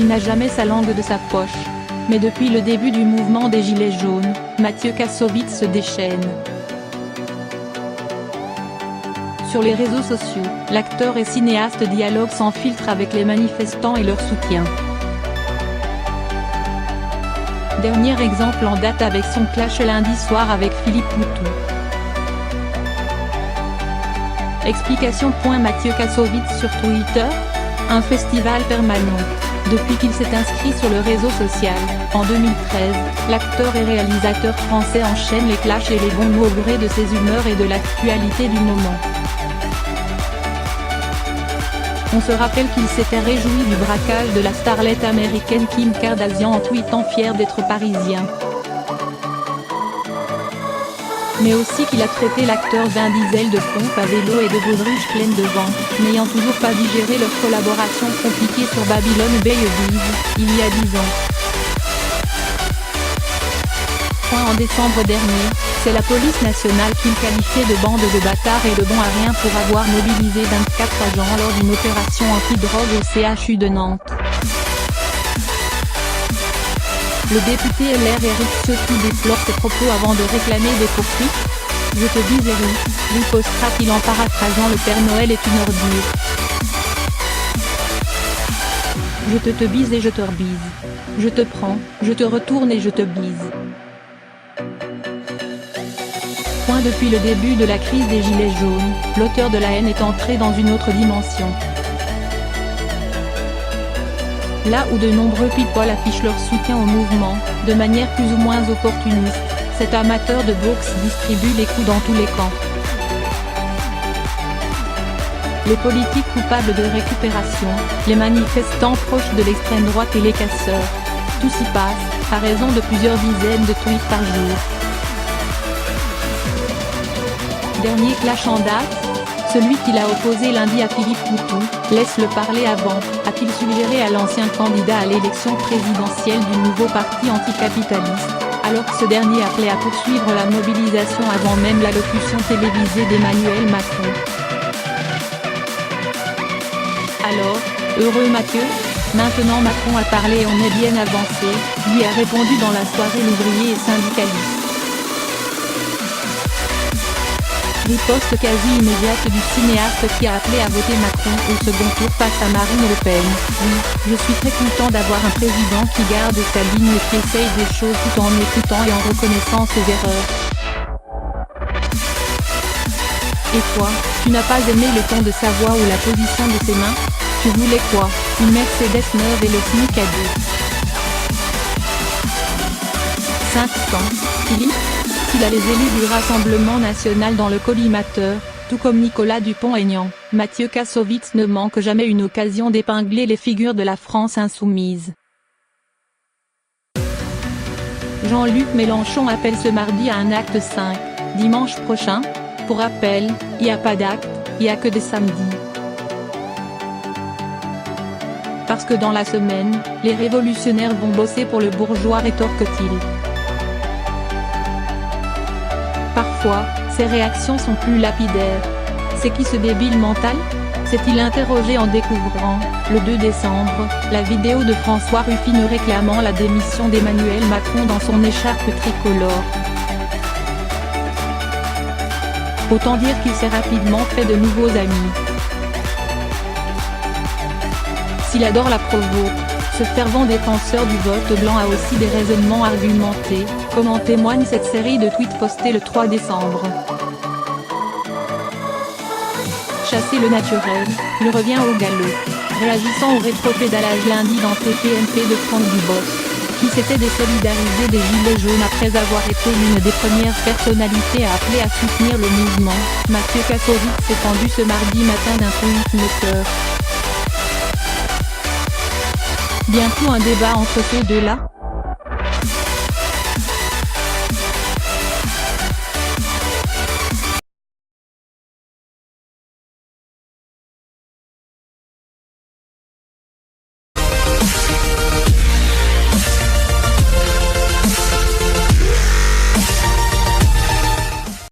n'a jamais sa langue de sa poche. Mais depuis le début du mouvement des Gilets jaunes, Mathieu Kassovitz se déchaîne. Sur les réseaux sociaux, l'acteur et cinéaste dialogue sans filtre avec les manifestants et leur soutien. Dernier exemple en date avec son clash lundi soir avec Philippe Poutou. Explication. Mathieu Kassovitz sur Twitter. Un festival permanent. Depuis qu'il s'est inscrit sur le réseau social, en 2013, l'acteur et réalisateur français enchaîne les clashs et les bons mots au gré de ses humeurs et de l'actualité du moment. On se rappelle qu'il s'était réjoui du braquage de la starlette américaine Kim Kardashian en tweetant fier d'être parisien. Mais aussi qu'il a traité l'acteur Vin Diesel de pompe à vélo et de baudruche pleine de vent, n'ayant toujours pas digéré leur collaboration compliquée sur Babylon Baby, il y a 10 ans. En décembre dernier, c'est la police nationale qu'il qualifiait de bande de bâtards et de bons à rien pour avoir mobilisé 24 agents lors d'une opération anti-drogue au CHU de Nantes. Le député LR Éric Ciotti déplore ses propos avant de réclamer des poursuites. Je te bise Éric, ripostera-t-il en paraphrasant le Père Noël est une ordure. Je te bise et je te rebise. Je te prends, je te retourne et je te bise. Depuis le début de la crise des Gilets jaunes, l'auteur de la haine est entré dans une autre dimension. Là où de nombreux people affichent leur soutien au mouvement, de manière plus ou moins opportuniste, cet amateur de boxe distribue les coups dans tous les camps. Les politiques coupables de récupération, les manifestants proches de l'extrême droite et les casseurs. Tout s'y passe, à raison de plusieurs dizaines de tweets par jour. Dernier clash en date, celui qu'il a opposé lundi à Philippe Poutou, laisse-le parler avant, a-t-il suggéré à l'ancien candidat à l'élection présidentielle du nouveau parti anticapitaliste, alors que ce dernier appelait à poursuivre la mobilisation avant même l'allocution télévisée d'Emmanuel Macron. Alors, heureux Mathieu, maintenant Macron a parlé et on est bien avancé, lui a répondu dans la soirée l'ouvrier et syndicaliste. Riposte quasi immédiate du cinéaste qui a appelé à voter Macron au second tour face à Marine Le Pen. Oui, je suis très content d'avoir un président qui garde sa ligne et qui essaye des choses tout en écoutant et en reconnaissant ses erreurs. Et toi, tu n'as pas aimé le ton de sa voix ou la position de ses mains? Tu voulais quoi? Une Mercedes neuve et le SMIC à 500, Philippe? Il a les élus du Rassemblement national dans le collimateur, tout comme Nicolas Dupont-Aignan. Mathieu Kassovitz ne manque jamais une occasion d'épingler les figures de la France insoumise. Jean-Luc Mélenchon appelle ce mardi à un acte 5, dimanche prochain. Pour rappel, il n'y a pas d'acte, il n'y a que des samedis. Parce que dans la semaine, les révolutionnaires vont bosser pour le bourgeois, rétorque-t-il. Parfois, ses réactions sont plus lapidaires. C'est qui ce débile mental? S'est-il interrogé en découvrant, le 2 décembre, la vidéo de François Ruffin réclamant la démission d'Emmanuel Macron dans son écharpe tricolore. Autant dire qu'il s'est rapidement fait de nouveaux amis. S'il adore la provo, ce fervent défenseur du vote blanc a aussi des raisonnements argumentés, comme en témoigne cette série de tweets postés le 3 décembre. Chasser le naturel, il revient au galop. Réagissant au rétropédalage lundi dans TPMP de Franck Dubosc, qui s'était désolidarisé des Gilets jaunes après avoir été l'une des premières personnalités à appeler à soutenir le mouvement, Mathieu Kassovitz s'est fendu ce mardi matin d'un tweet moqueur. Bientôt un débat entre ces deux-là?